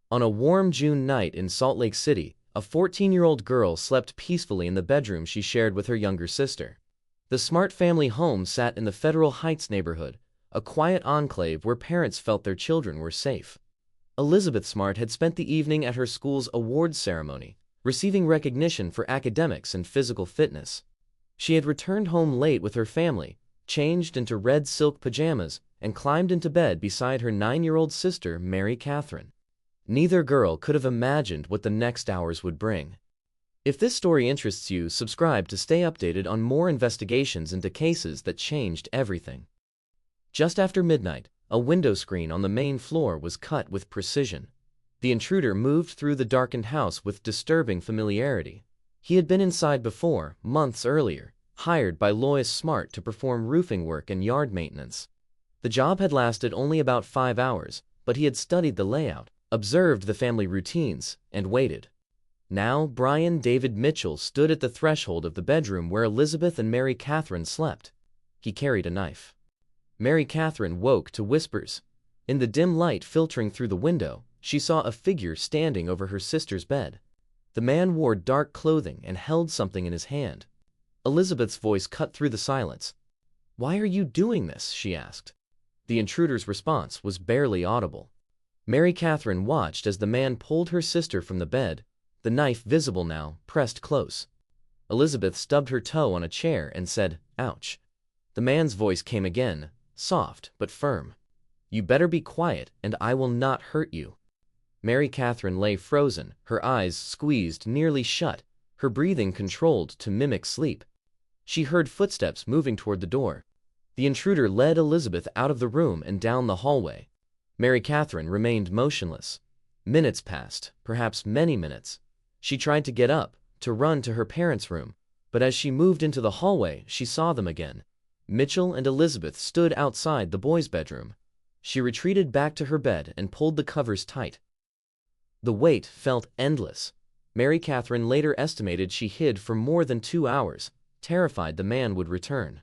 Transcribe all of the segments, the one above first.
On a warm June night in Salt Lake City, a 14-year-old girl slept peacefully in the bedroom she shared with her younger sister. The Smart family home sat in the Federal Heights neighborhood, a quiet enclave where parents felt their children were safe. Elizabeth Smart had spent the evening at her school's awards ceremony, receiving recognition for academics and physical fitness. She had returned home late with her family, changed into red silk pajamas, and climbed into bed beside her 9-year-old sister, Mary Katherine. Neither girl could have imagined what the next hours would bring. If this story interests you, subscribe to stay updated on more investigations into cases that changed everything. Just after midnight, a window screen on the main floor was cut with precision. The intruder moved through the darkened house with disturbing familiarity. He had been inside before, months earlier, hired by Lois Smart to perform roofing work and yard maintenance. The job had lasted only about 5 hours, but he had studied the layout, observed the family routines, and waited. Now, Brian David Mitchell stood at the threshold of the bedroom where Elizabeth and Mary Katherine slept. He carried a knife. Mary Katherine woke to whispers. In the dim light filtering through the window, she saw a figure standing over her sister's bed. The man wore dark clothing and held something in his hand. Elizabeth's voice cut through the silence. "Why are you doing this?" she asked. The intruder's response was barely audible. Mary Katherine watched as the man pulled her sister from the bed, the knife visible now, pressed close. Elizabeth stubbed her toe on a chair and said, "Ouch." The man's voice came again, soft but firm. "You better be quiet, and I will not hurt you." Mary Katherine lay frozen, her eyes squeezed nearly shut, her breathing controlled to mimic sleep. She heard footsteps moving toward the door. The intruder led Elizabeth out of the room and down the hallway. Mary Katherine remained motionless. Minutes passed, perhaps many minutes. She tried to get up, to run to her parents' room, but as she moved into the hallway, she saw them again. Mitchell and Elizabeth stood outside the boys' bedroom. She retreated back to her bed and pulled the covers tight. The wait felt endless. Mary Katherine later estimated she hid for more than 2 hours, terrified the man would return.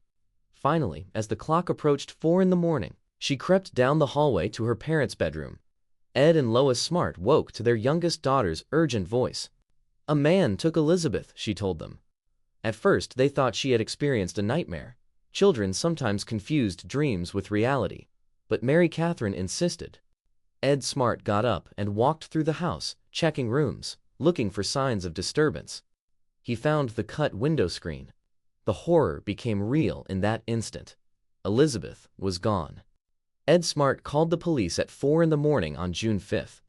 Finally, as the clock approached 4 in the morning, she crept down the hallway to her parents' bedroom. Ed and Lois Smart woke to their youngest daughter's urgent voice. "A man took Elizabeth," she told them. At first, they thought she had experienced a nightmare. Children sometimes confused dreams with reality, but Mary Katherine insisted. Ed Smart got up and walked through the house, checking rooms, looking for signs of disturbance. He found the cut window screen. The horror became real in that instant. Elizabeth was gone. Ed Smart called the police at 4 in the morning on June 5th.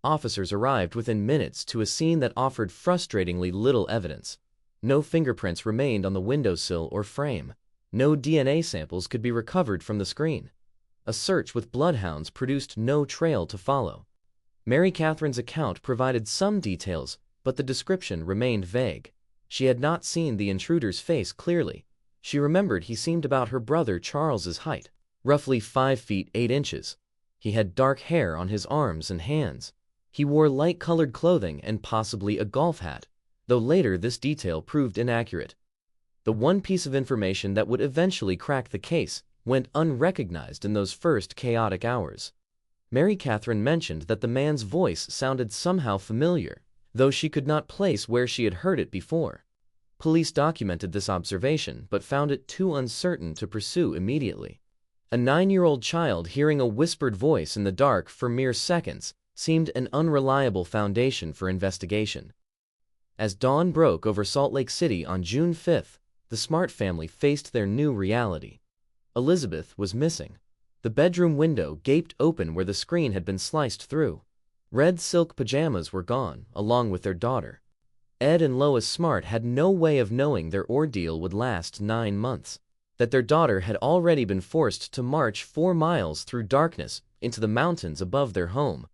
Officers arrived within minutes to a scene that offered frustratingly little evidence. No fingerprints remained on the windowsill or frame. No DNA samples could be recovered from the screen. A search with bloodhounds produced no trail to follow. Mary Katherine's account provided some details, but the description remained vague. She had not seen the intruder's face clearly. She remembered he seemed about her brother Charles's height, roughly 5 feet 8 inches. He had dark hair on his arms and hands. He wore light-colored clothing and possibly a golf hat, though later this detail proved inaccurate. The one piece of information that would eventually crack the case went unrecognized in those first chaotic hours. Mary Katherine mentioned that the man's voice sounded somehow familiar, though she could not place where she had heard it before. Police documented this observation, but found it too uncertain to pursue immediately. A 9-year-old child hearing a whispered voice in the dark for mere seconds seemed an unreliable foundation for investigation. As dawn broke over Salt Lake City on June 5th, the Smart family faced their new reality. Elizabeth was missing. The bedroom window gaped open where the screen had been sliced through. Red silk pajamas were gone, along with their daughter. Ed and Lois Smart had no way of knowing their ordeal would last 9 months, that their daughter had already been forced to march 4 miles through darkness into the mountains above their home,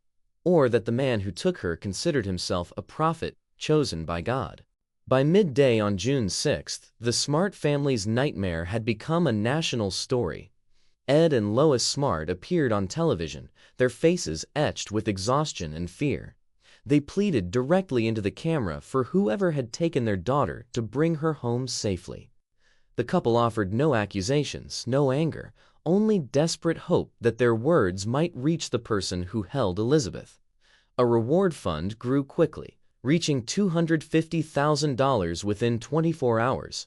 or that the man who took her considered himself a prophet chosen by God. By midday on June 6th, the Smart family's nightmare had become a national story. Ed and Lois Smart appeared on television, their faces etched with exhaustion and fear. They pleaded directly into the camera for whoever had taken their daughter to bring her home safely. The couple offered no accusations, no anger, only desperate hope that their words might reach the person who held Elizabeth. A reward fund grew quickly, reaching $250,000 within 24 hours.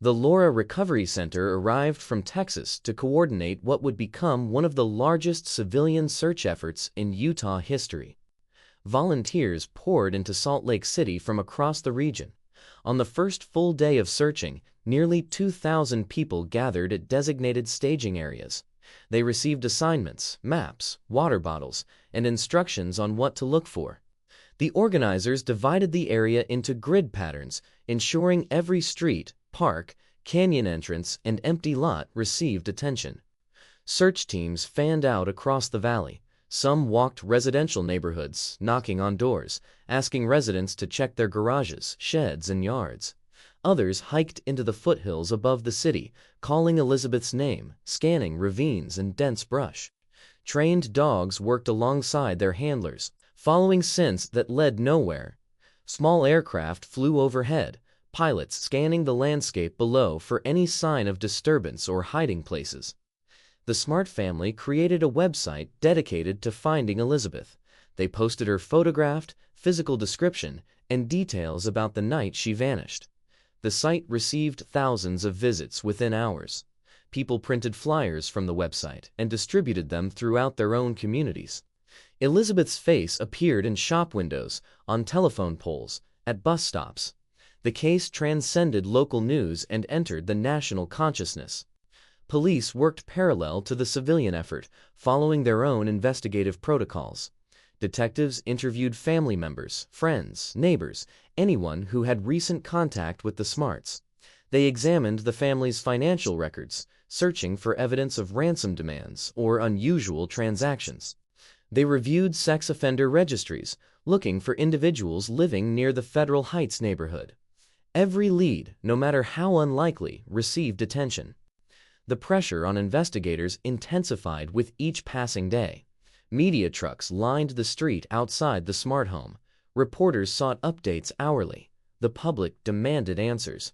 The Laura Recovery Center arrived from Texas to coordinate what would become one of the largest civilian search efforts in Utah history. Volunteers poured into Salt Lake City from across the region. On the first full day of searching, nearly 2,000 people gathered at designated staging areas. They received assignments, maps, water bottles, and instructions on what to look for. The organizers divided the area into grid patterns, ensuring every street, park, canyon entrance, and empty lot received attention. Search teams fanned out across the valley. Some walked residential neighborhoods, knocking on doors, asking residents to check their garages, sheds, and yards. Others hiked into the foothills above the city, calling Elizabeth's name, scanning ravines and dense brush. Trained dogs worked alongside their handlers, following scents that led nowhere. Small aircraft flew overhead, pilots scanning the landscape below for any sign of disturbance or hiding places. The Smart family created a website dedicated to finding Elizabeth. They posted her photograph, physical description, and details about the night she vanished. The site received thousands of visits within hours. People printed flyers from the website and distributed them throughout their own communities. Elizabeth's face appeared in shop windows, on telephone poles, at bus stops. The case transcended local news and entered the national consciousness. Police worked parallel to the civilian effort, following their own investigative protocols. Detectives interviewed family members, friends, neighbors, anyone who had recent contact with the Smarts. They examined the family's financial records, searching for evidence of ransom demands or unusual transactions. They reviewed sex offender registries, looking for individuals living near the Federal Heights neighborhood. Every lead, no matter how unlikely, received attention. The pressure on investigators intensified with each passing day. Media trucks lined the street outside the Smart home. Reporters sought updates hourly. The public demanded answers.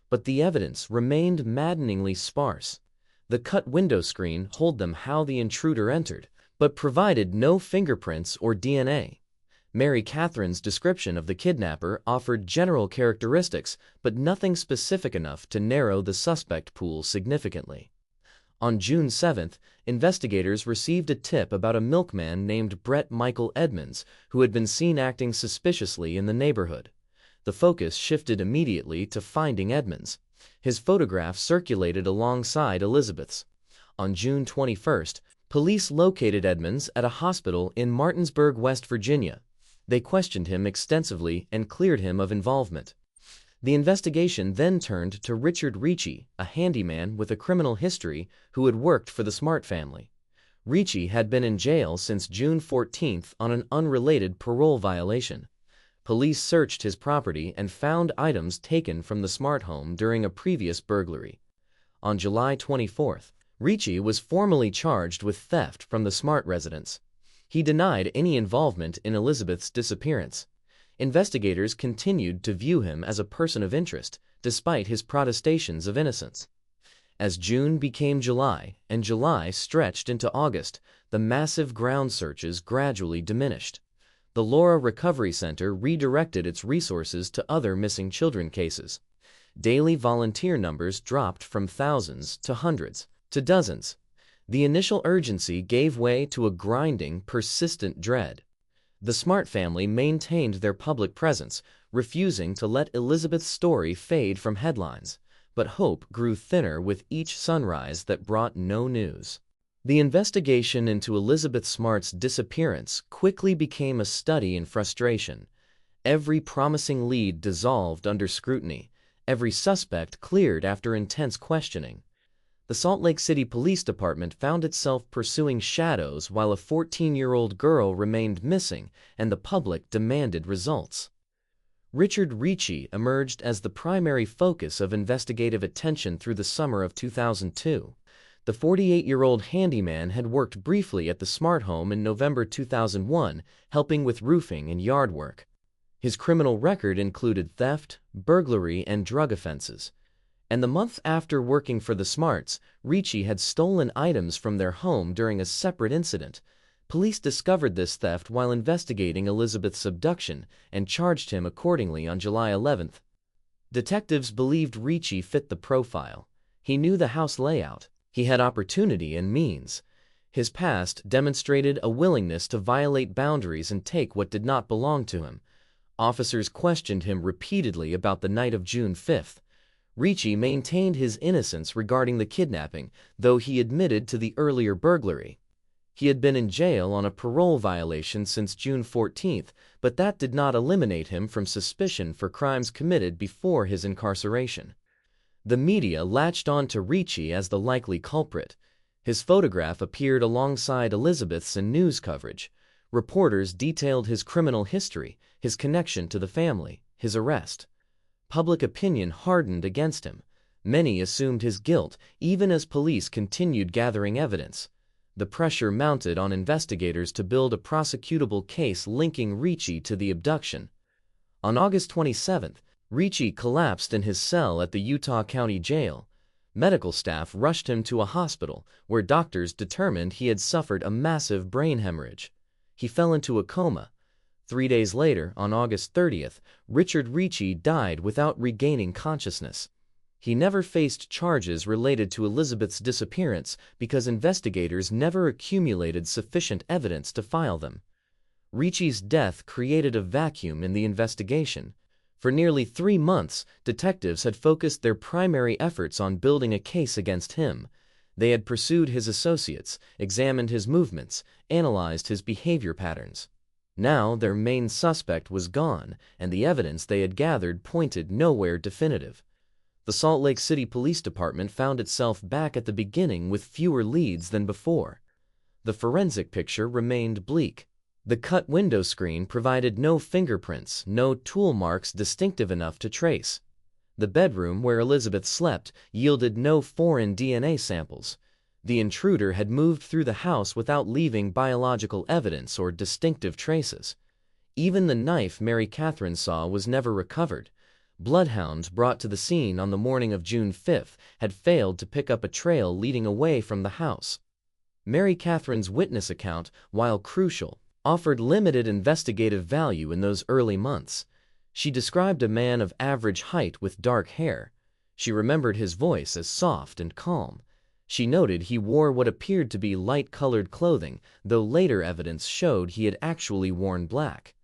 But the evidence remained maddeningly sparse. The cut window screen told them how the intruder entered, but provided no fingerprints or DNA. Mary Katherine's description of the kidnapper offered general characteristics, but nothing specific enough to narrow the suspect pool significantly. On June 7th, investigators received a tip about a milkman named Brett Michael Edmonds, who had been seen acting suspiciously in the neighborhood. The focus shifted immediately to finding Edmonds. His photograph circulated alongside Elizabeth's. On June 21st, police located Edmonds at a hospital in Martinsburg, West Virginia. They questioned him extensively and cleared him of involvement. The investigation then turned to Richard Ricci, a handyman with a criminal history who had worked for the Smart family. Ricci had been in jail since June 14th on an unrelated parole violation. Police searched his property and found items taken from the Smart home during a previous burglary. On July 24th, Ricci was formally charged with theft from the Smart residence. He denied any involvement in Elizabeth's disappearance. Investigators continued to view him as a person of interest, despite his protestations of innocence. As June became July, and July stretched into August, the massive ground searches gradually diminished. The Laura Recovery Center redirected its resources to other missing children cases. Daily volunteer numbers dropped from thousands to hundreds to dozens. The initial urgency gave way to a grinding, persistent dread. The Smart family maintained their public presence, refusing to let Elizabeth's story fade from headlines. But hope grew thinner with each sunrise that brought no news. The investigation into Elizabeth Smart's disappearance quickly became a study in frustration. Every promising lead dissolved under scrutiny. Every suspect cleared after intense questioning. The Salt Lake City Police Department found itself pursuing shadows while a 14-year-old girl remained missing and the public demanded results. Richard Ricci emerged as the primary focus of investigative attention through the summer of 2002. The 48-year-old handyman had worked briefly at the Smart home in November 2001, helping with roofing and yard work. His criminal record included theft, burglary, and drug offenses. And the month after working for the Smarts, Ricci had stolen items from their home during a separate incident. Police discovered this theft while investigating Elizabeth's abduction and charged him accordingly on July 11th. Detectives believed Ricci fit the profile. He knew the house layout. He had opportunity and means. His past demonstrated a willingness to violate boundaries and take what did not belong to him. Officers questioned him repeatedly about the night of June 5th. Ricci maintained his innocence regarding the kidnapping, though he admitted to the earlier burglary. He had been in jail on a parole violation since June 14th, but that did not eliminate him from suspicion for crimes committed before his incarceration. The media latched on to Ricci as the likely culprit. His photograph appeared alongside Elizabeth's in news coverage. Reporters detailed his criminal history, his connection to the family, his arrest. Public opinion hardened against him. Many assumed his guilt, even as police continued gathering evidence. The pressure mounted on investigators to build a prosecutable case linking Ricci to the abduction. On August 27th, Ricci collapsed in his cell at the Utah County Jail. Medical staff rushed him to a hospital, where doctors determined he had suffered a massive brain hemorrhage. He fell into a coma. 3 days later, on August 30th, Richard Ricci died without regaining consciousness. He never faced charges related to Elizabeth's disappearance because investigators never accumulated sufficient evidence to file them. Ricci's death created a vacuum in the investigation. For nearly 3 months, detectives had focused their primary efforts on building a case against him. They had pursued his associates, examined his movements, analyzed his behavior patterns. Now their main suspect was gone, and the evidence they had gathered pointed nowhere definitive. The Salt Lake City Police Department found itself back at the beginning with fewer leads than before. The forensic picture remained bleak. The cut window screen provided no fingerprints, no tool marks distinctive enough to trace. The bedroom where Elizabeth slept yielded no foreign DNA samples. The intruder had moved through the house without leaving biological evidence or distinctive traces. Even the knife Mary Katherine saw was never recovered. Bloodhounds brought to the scene on the morning of June 5th had failed to pick up a trail leading away from the house. Mary Katherine's witness account, while crucial, offered limited investigative value in those early months. She described a man of average height with dark hair. She remembered his voice as soft and calm. She noted he wore what appeared to be light-colored clothing, though later evidence showed he had actually worn black.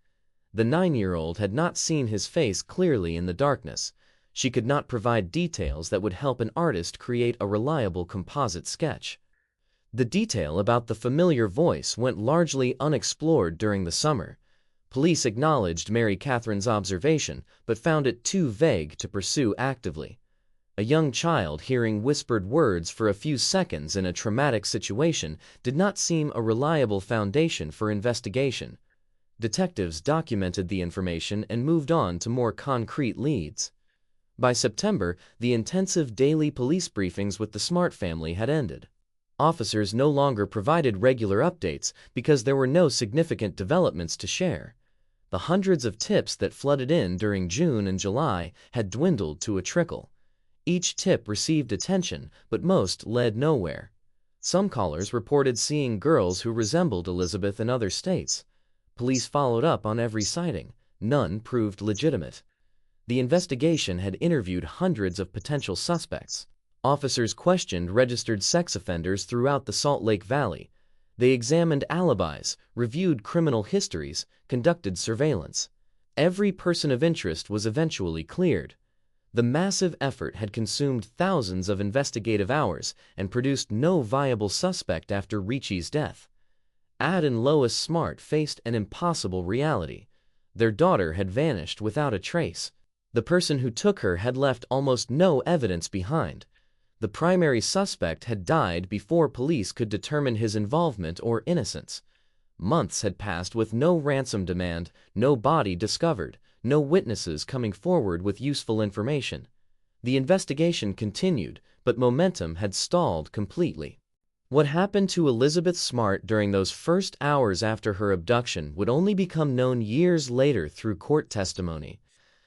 The 9-year-old had not seen his face clearly in the darkness. She could not provide details that would help an artist create a reliable composite sketch. The detail about the familiar voice went largely unexplored during the summer. Police acknowledged Mary Katherine's observation, but found it too vague to pursue actively. A young child hearing whispered words for a few seconds in a traumatic situation did not seem a reliable foundation for investigation. Detectives documented the information and moved on to more concrete leads. By September, the intensive daily police briefings with the Smart family had ended. Officers no longer provided regular updates because there were no significant developments to share. The hundreds of tips that flooded in during June and July had dwindled to a trickle. Each tip received attention, but most led nowhere. Some callers reported seeing girls who resembled Elizabeth in other states. Police followed up on every sighting. None proved legitimate. The investigation had interviewed hundreds of potential suspects. Officers questioned registered sex offenders throughout the Salt Lake Valley. They examined alibis, reviewed criminal histories, conducted surveillance. Every person of interest was eventually cleared. The massive effort had consumed thousands of investigative hours and produced no viable suspect after Ricci's death. Ad and Lois Smart faced an impossible reality. Their daughter had vanished without a trace. The person who took her had left almost no evidence behind. The primary suspect had died before police could determine his involvement or innocence. Months had passed with no ransom demand, no body discovered, no witnesses coming forward with useful information. The investigation continued, but momentum had stalled completely. What happened to Elizabeth Smart during those first hours after her abduction would only become known years later through court testimony.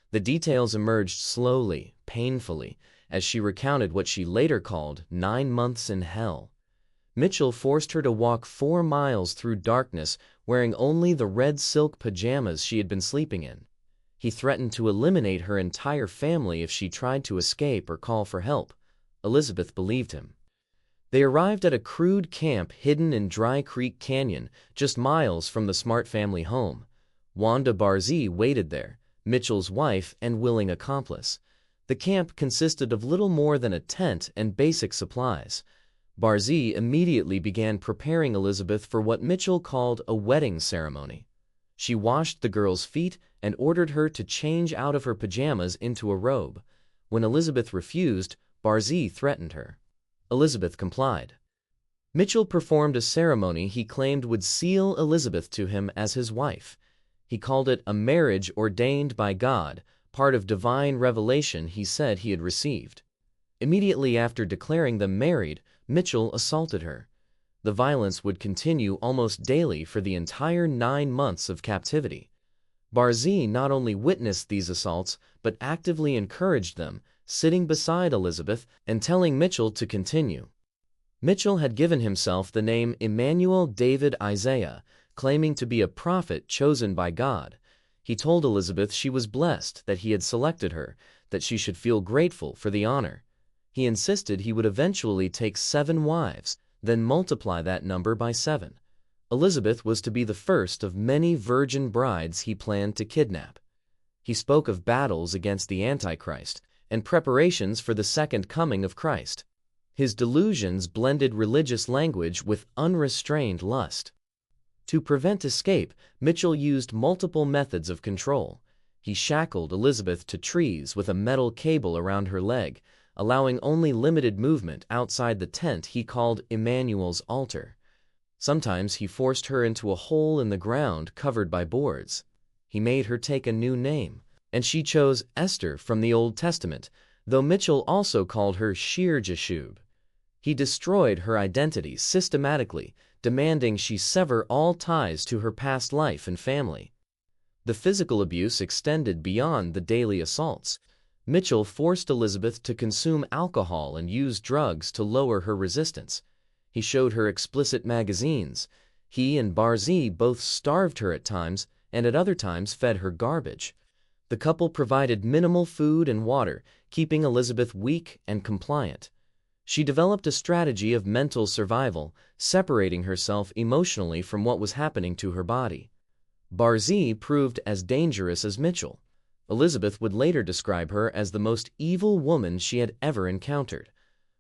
The details emerged slowly, painfully, as she recounted what she later called 9 months in hell. Mitchell forced her to walk 4 miles through darkness wearing only the red silk pajamas she had been sleeping in. He threatened to eliminate her entire family if she tried to escape or call for help. Elizabeth believed him. They arrived at a crude camp hidden in Dry Creek Canyon, just miles from the Smart family home. Wanda Barzee waited there, Mitchell's wife and willing accomplice. The camp consisted of little more than a tent and basic supplies. Barzee immediately began preparing Elizabeth for what Mitchell called a wedding ceremony. She washed the girl's feet and ordered her to change out of her pajamas into a robe. When Elizabeth refused, Barzee threatened her. Elizabeth complied. Mitchell performed a ceremony he claimed would seal Elizabeth to him as his wife. He called it a marriage ordained by God, part of divine revelation he said he had received. Immediately after declaring them married, Mitchell assaulted her. The violence would continue almost daily for the entire 9 months of captivity. Barzee not only witnessed these assaults, but actively encouraged them, sitting beside Elizabeth and telling Mitchell to continue. Mitchell had given himself the name Immanuel David Isaiah, claiming to be a prophet chosen by God. He told Elizabeth she was blessed that he had selected her, that she should feel grateful for the honor. He insisted he would eventually take 7 wives, then multiply that number by 7. Elizabeth was to be the first of many virgin brides he planned to kidnap. He spoke of battles against the Antichrist and preparations for the second coming of Christ. His delusions blended religious language with unrestrained lust. To prevent escape, Mitchell used multiple methods of control. He shackled Elizabeth to trees with a metal cable around her leg, allowing only limited movement outside the tent he called Immanuel's altar. Sometimes he forced her into a hole in the ground covered by boards. He made her take a new name, and she chose Esther from the Old Testament, though Mitchell also called her Shir-Jashub. He destroyed her identity systematically, demanding she sever all ties to her past life and family. The physical abuse extended beyond the daily assaults. Mitchell forced Elizabeth to consume alcohol and use drugs to lower her resistance. He showed her explicit magazines. He and Barzee both starved her at times and at other times fed her garbage. The couple provided minimal food and water, keeping Elizabeth weak and compliant. She developed a strategy of mental survival, separating herself emotionally from what was happening to her body. Barzee proved as dangerous as Mitchell. Elizabeth would later describe her as the most evil woman she had ever encountered.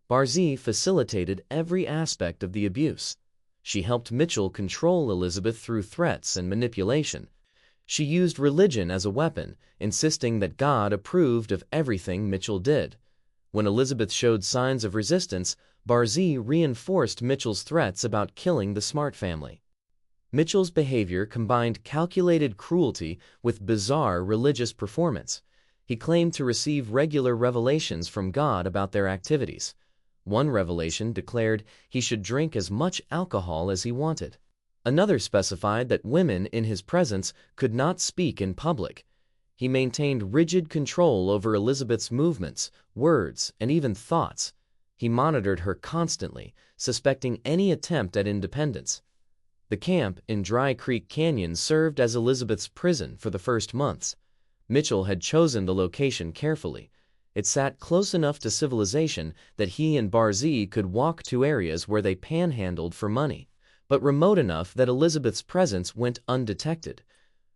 Barzee facilitated every aspect of the abuse. She helped Mitchell control Elizabeth through threats and manipulation. She used religion as a weapon, insisting that God approved of everything Mitchell did. When Elizabeth showed signs of resistance, Barzee reinforced Mitchell's threats about killing the Smart family. Mitchell's behavior combined calculated cruelty with bizarre religious performance. He claimed to receive regular revelations from God about their activities. One revelation declared he should drink as much alcohol as he wanted. Another specified that women in his presence could not speak in public. He maintained rigid control over Elizabeth's movements, words, and even thoughts. He monitored her constantly, suspecting any attempt at independence. The camp in Dry Creek Canyon served as Elizabeth's prison for the first months. Mitchell had chosen the location carefully. It sat close enough to civilization that he and Barzee could walk to areas where they panhandled for money, but remote enough that Elizabeth's presence went undetected.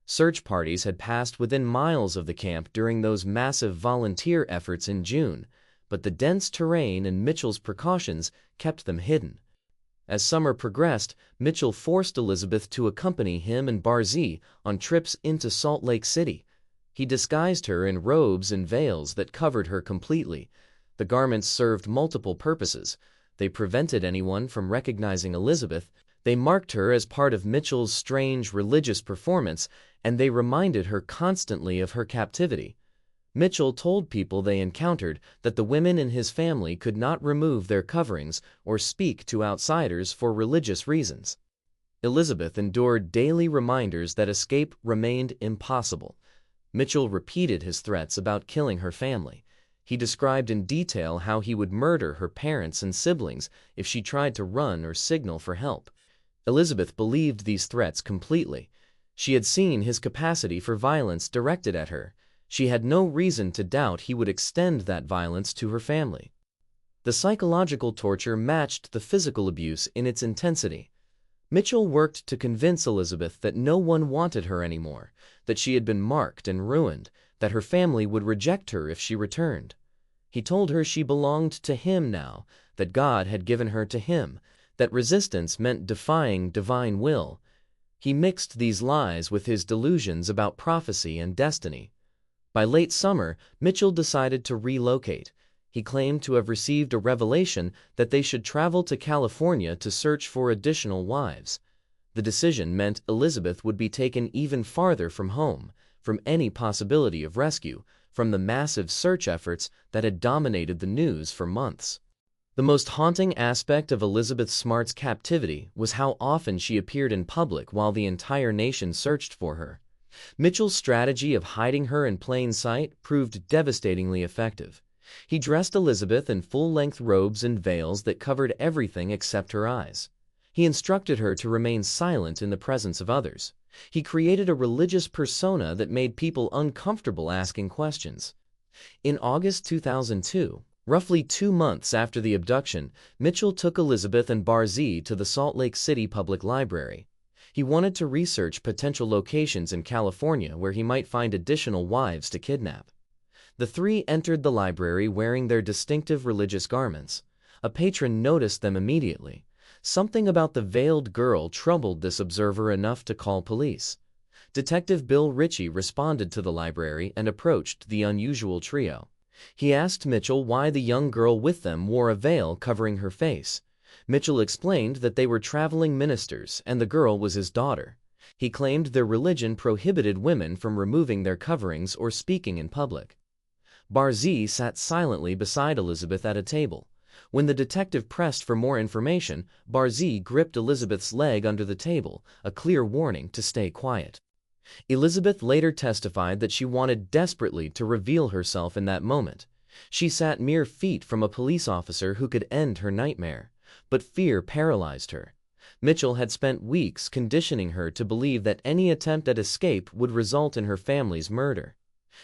Search parties had passed within miles of the camp during those massive volunteer efforts in June, but the dense terrain and Mitchell's precautions kept them hidden. As summer progressed, Mitchell forced Elizabeth to accompany him and Barzee on trips into Salt Lake City. He disguised her in robes and veils that covered her completely. The garments served multiple purposes. They prevented anyone from recognizing Elizabeth, they marked her as part of Mitchell's strange religious performance, and they reminded her constantly of her captivity. Mitchell told people they encountered that the women in his family could not remove their coverings or speak to outsiders for religious reasons. Elizabeth endured daily reminders that escape remained impossible. Mitchell repeated his threats about killing her family. He described in detail how he would murder her parents and siblings if she tried to run or signal for help. Elizabeth believed these threats completely. She had seen his capacity for violence directed at her. She had no reason to doubt he would extend that violence to her family. The psychological torture matched the physical abuse in its intensity. Mitchell worked to convince Elizabeth that no one wanted her anymore, that she had been marked and ruined, that her family would reject her if she returned. He told her she belonged to him now, that God had given her to him, that resistance meant defying divine will. He mixed these lies with his delusions about prophecy and destiny. By late summer, Mitchell decided to relocate. He claimed to have received a revelation that they should travel to California to search for additional wives. The decision meant Elizabeth would be taken even farther from home, from any possibility of rescue, from the massive search efforts that had dominated the news for months. The most haunting aspect of Elizabeth Smart's captivity was how often she appeared in public while the entire nation searched for her. Mitchell's strategy of hiding her in plain sight proved devastatingly effective. He dressed Elizabeth in full-length robes and veils that covered everything except her eyes. He instructed her to remain silent in the presence of others. He created a religious persona that made people uncomfortable asking questions. In August 2002, roughly 2 months after the abduction, Mitchell took Elizabeth and Barzee to the Salt Lake City Public Library. He wanted to research potential locations in California where he might find additional wives to kidnap. The three entered the library wearing their distinctive religious garments. A patron noticed them immediately. Something about the veiled girl troubled this observer enough to call police. Detective Bill Ricci responded to the library and approached the unusual trio. He asked Mitchell why the young girl with them wore a veil covering her face. Mitchell explained that they were traveling ministers and the girl was his daughter. He claimed their religion prohibited women from removing their coverings or speaking in public. Barzee sat silently beside Elizabeth at a table. When the detective pressed for more information, Barzee gripped Elizabeth's leg under the table, a clear warning to stay quiet. Elizabeth later testified that she wanted desperately to reveal herself in that moment. She sat mere feet from a police officer who could end her nightmare, but fear paralyzed her. Mitchell had spent weeks conditioning her to believe that any attempt at escape would result in her family's murder.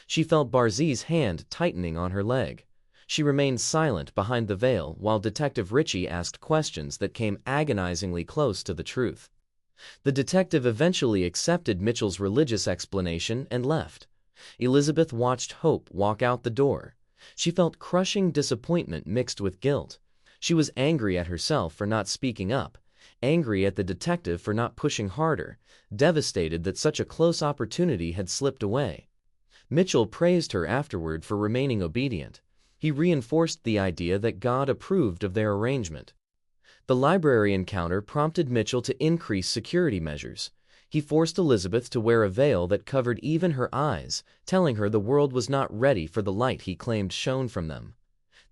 She felt Barzee's hand tightening on her leg. She remained silent behind the veil while Detective Ricci asked questions that came agonizingly close to the truth. The detective eventually accepted Mitchell's religious explanation and left. Elizabeth watched hope walk out the door. She felt crushing disappointment mixed with guilt. She was angry at herself for not speaking up, angry at the detective for not pushing harder, devastated that such a close opportunity had slipped away. Mitchell praised her afterward for remaining obedient. He reinforced the idea that God approved of their arrangement. The library encounter prompted Mitchell to increase security measures. He forced Elizabeth to wear a veil that covered even her eyes, telling her the world was not ready for the light he claimed shone from them.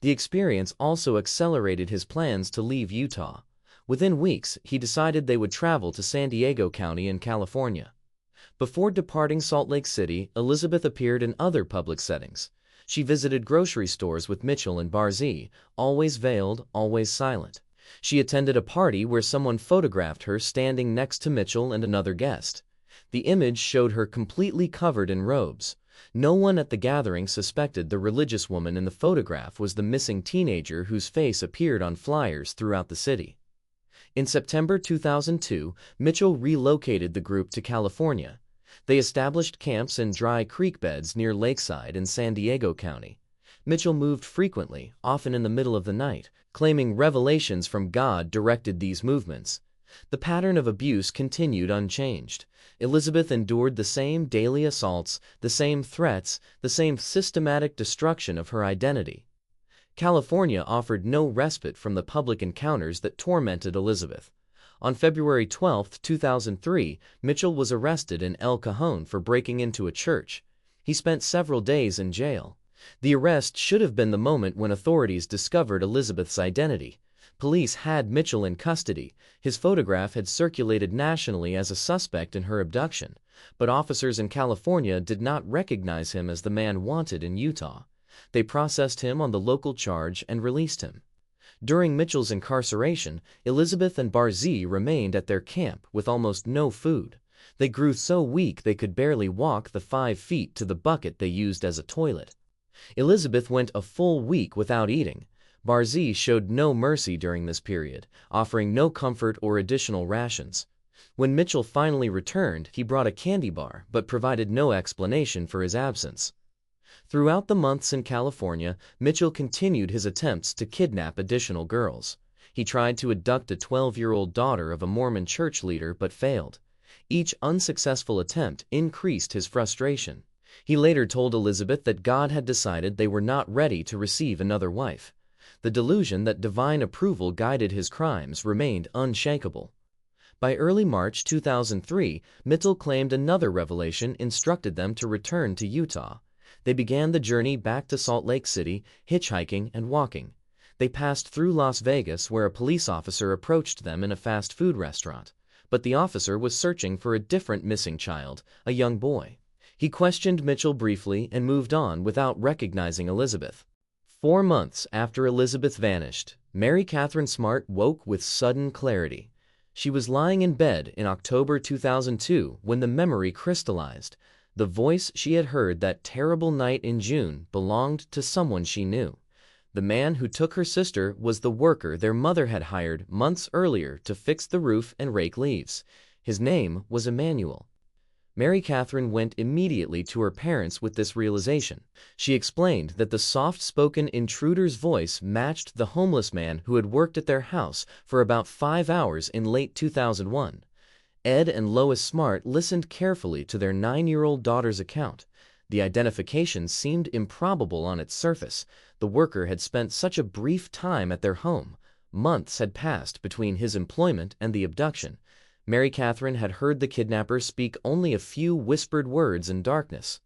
The experience also accelerated his plans to leave Utah. Within weeks, he decided they would travel to San Diego County in California. Before departing Salt Lake City, Elizabeth appeared in other public settings. She visited grocery stores with Mitchell and Barzee, always veiled, always silent. She attended a party where someone photographed her standing next to Mitchell and another guest. The image showed her completely covered in robes. No one at the gathering suspected the religious woman in the photograph was the missing teenager whose face appeared on flyers throughout the city. In September 2002, Mitchell relocated the group to California. They established camps in dry creek beds near Lakeside in San Diego County. Mitchell moved frequently, often in the middle of the night, claiming revelations from God directed these movements. The pattern of abuse continued unchanged. Elizabeth endured the same daily assaults, the same threats, the same systematic destruction of her identity. California offered no respite from the public encounters that tormented Elizabeth. On February 12, 2003, Mitchell was arrested in El Cajon for breaking into a church. He spent several days in jail. The arrest should have been the moment when authorities discovered Elizabeth's identity. Police had Mitchell in custody. His photograph had circulated nationally as a suspect in her abduction, but officers in California did not recognize him as the man wanted in Utah. They processed him on the local charge and released him. During Mitchell's incarceration, Elizabeth and Barzee remained at their camp with almost no food. They grew so weak they could barely walk the 5 feet to the bucket they used as a toilet. Elizabeth went a full week without eating. Barzee showed no mercy during this period, offering no comfort or additional rations. When Mitchell finally returned, he brought a candy bar but provided no explanation for his absence. Throughout the months in California, Mitchell continued his attempts to kidnap additional girls. He tried to abduct a 12-year-old daughter of a Mormon church leader but failed. Each unsuccessful attempt increased his frustration. He later told Elizabeth that God had decided they were not ready to receive another wife. The delusion that divine approval guided his crimes remained unshakable. By early March 2003, Mitchell claimed another revelation instructed them to return to Utah. They began the journey back to Salt Lake City, hitchhiking and walking. They passed through Las Vegas, where a police officer approached them in a fast food restaurant. But the officer was searching for a different missing child, a young boy. He questioned Mitchell briefly and moved on without recognizing Elizabeth. 4 months after Elizabeth vanished, Mary Katherine Smart woke with sudden clarity. She was lying in bed in October 2002 when the memory crystallized. The voice she had heard that terrible night in June belonged to someone she knew. The man who took her sister was the worker their mother had hired months earlier to fix the roof and rake leaves. His name was Immanuel. Mary Katherine went immediately to her parents with this realization. She explained that the soft-spoken intruder's voice matched the homeless man who had worked at their house for about 5 hours in late 2001. Ed and Lois Smart listened carefully to their 9-year-old daughter's account. The identification seemed improbable on its surface. The worker had spent such a brief time at their home. Months had passed between his employment and the abduction. Mary Katherine had heard the kidnapper speak only a few whispered words in darkness.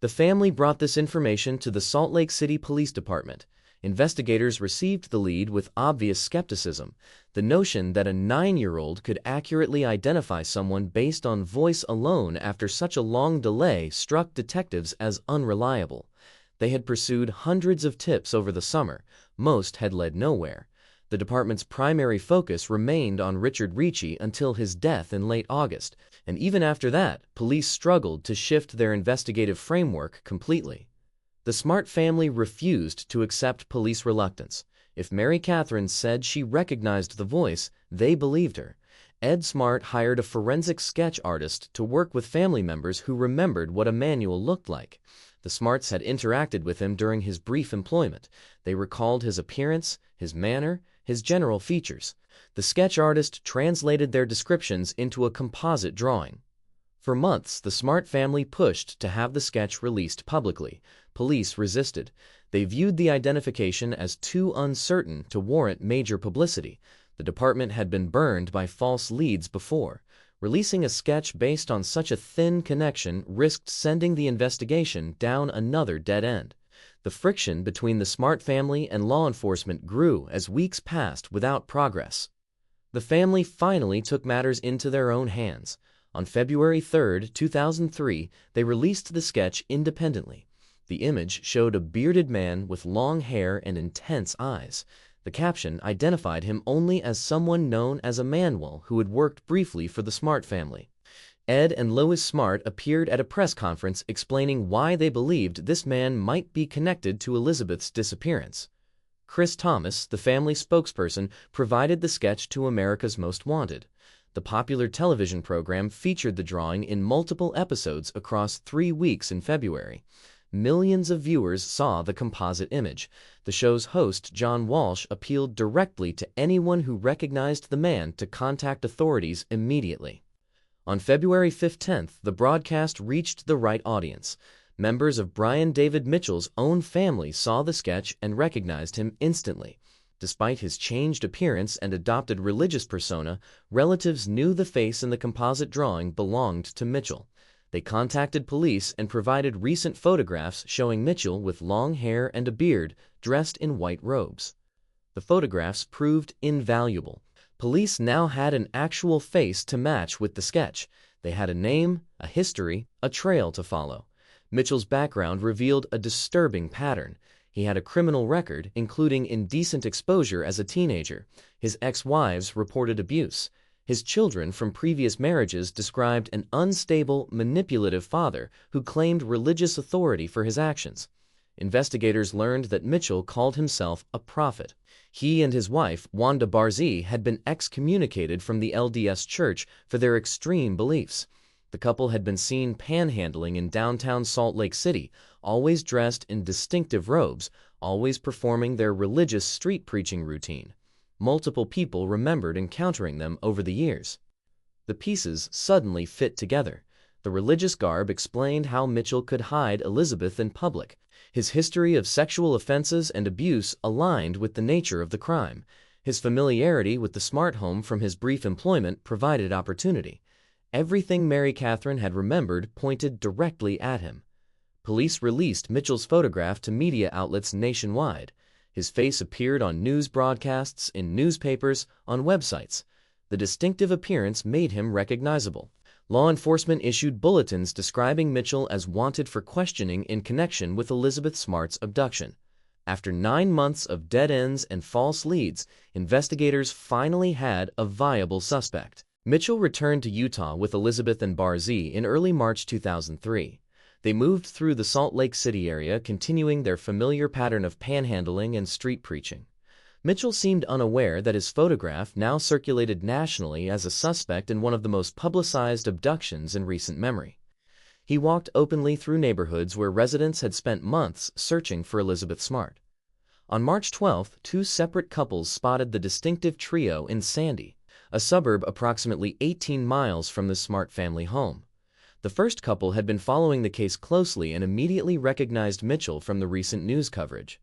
The family brought this information to the Salt Lake City Police Department. Investigators received the lead with obvious skepticism. The notion that a 9-year-old could accurately identify someone based on voice alone after such a long delay struck detectives as unreliable. They had pursued hundreds of tips over the summer. Most had led nowhere. The department's primary focus remained on Richard Ricci until his death in late August, and even after that, police struggled to shift their investigative framework completely. The Smart family refused to accept police reluctance. If Mary Katherine said she recognized the voice, they believed her. Ed Smart hired a forensic sketch artist to work with family members who remembered what Immanuel looked like. The Smarts had interacted with him during his brief employment. They recalled his appearance, his manner, his general features. The sketch artist translated their descriptions into a composite drawing. For months, the Smart family pushed to have the sketch released publicly. Police resisted. They viewed the identification as too uncertain to warrant major publicity. The department had been burned by false leads before. Releasing a sketch based on such a thin connection risked sending the investigation down another dead end. The friction between the Smart family and law enforcement grew as weeks passed without progress. The family finally took matters into their own hands. On February 3, 2003, they released the sketch independently. The image showed a bearded man with long hair and intense eyes. The caption identified him only as someone known as Immanuel who had worked briefly for the Smart family. Ed and Lois Smart appeared at a press conference explaining why they believed this man might be connected to Elizabeth's disappearance. Chris Thomas, the family spokesperson, provided the sketch to America's Most Wanted. The popular television program featured the drawing in multiple episodes across 3 weeks in February. Millions of viewers saw the composite image. The show's host, John Walsh, appealed directly to anyone who recognized the man to contact authorities immediately. On February 15th, the broadcast reached the right audience. Members of Brian David Mitchell's own family saw the sketch and recognized him instantly. Despite his changed appearance and adopted religious persona, relatives knew the face in the composite drawing belonged to Mitchell. They contacted police and provided recent photographs showing Mitchell with long hair and a beard, dressed in white robes. The photographs proved invaluable. Police now had an actual face to match with the sketch. They had a name, a history, a trail to follow. Mitchell's background revealed a disturbing pattern. He had a criminal record, including indecent exposure as a teenager. His ex-wives reported abuse. His children from previous marriages described an unstable, manipulative father who claimed religious authority for his actions. Investigators learned that Mitchell called himself a prophet. He and his wife, Wanda Barzee, had been excommunicated from the LDS Church for their extreme beliefs. The couple had been seen panhandling in downtown Salt Lake City, always dressed in distinctive robes, always performing their religious street preaching routine. Multiple people remembered encountering them over the years. The pieces suddenly fit together. The religious garb explained how Mitchell could hide Elizabeth in public. His history of sexual offenses and abuse aligned with the nature of the crime. His familiarity with the smart home from his brief employment provided opportunity. Everything Mary Katherine had remembered pointed directly at him. Police released Mitchell's photograph to media outlets nationwide. His face appeared on news broadcasts, in newspapers, on websites. The distinctive appearance made him recognizable. Law enforcement issued bulletins describing Mitchell as wanted for questioning in connection with Elizabeth Smart's abduction. After 9 months of dead ends and false leads, investigators finally had a viable suspect. Mitchell returned to Utah with Elizabeth and Barzee in early March 2003. They moved through the Salt Lake City area, continuing their familiar pattern of panhandling and street preaching. Mitchell seemed unaware that his photograph now circulated nationally as a suspect in one of the most publicized abductions in recent memory. He walked openly through neighborhoods where residents had spent months searching for Elizabeth Smart. On March 12, 2 separate couples spotted the distinctive trio in Sandy, a suburb approximately 18 miles from the Smart family home. The first couple had been following the case closely and immediately recognized Mitchell from the recent news coverage.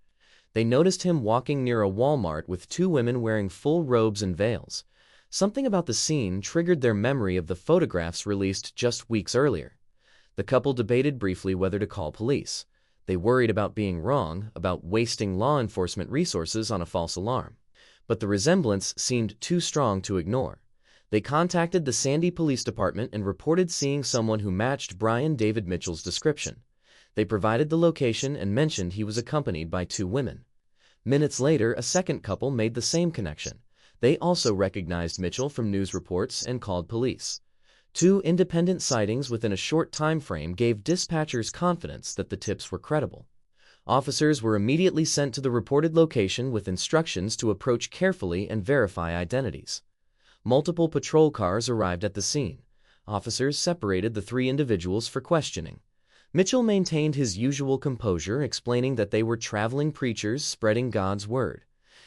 They noticed him walking near a Walmart with 2 women wearing full robes and veils. Something about the scene triggered their memory of the photographs released just weeks earlier. The couple debated briefly whether to call police. They worried about being wrong, about wasting law enforcement resources on a false alarm. But the resemblance seemed too strong to ignore. They contacted the Sandy Police Department and reported seeing someone who matched Brian David Mitchell's description. They provided the location and mentioned he was accompanied by 2 women. Minutes later, a second couple made the same connection. They also recognized Mitchell from news reports and called police. 2 independent sightings within a short time frame gave dispatchers confidence that the tips were credible. Officers were immediately sent to the reported location with instructions to approach carefully and verify identities. Multiple patrol cars arrived at the scene. Officers separated the 3 individuals for questioning. Mitchell maintained his usual composure, explaining that they were traveling preachers spreading God's word.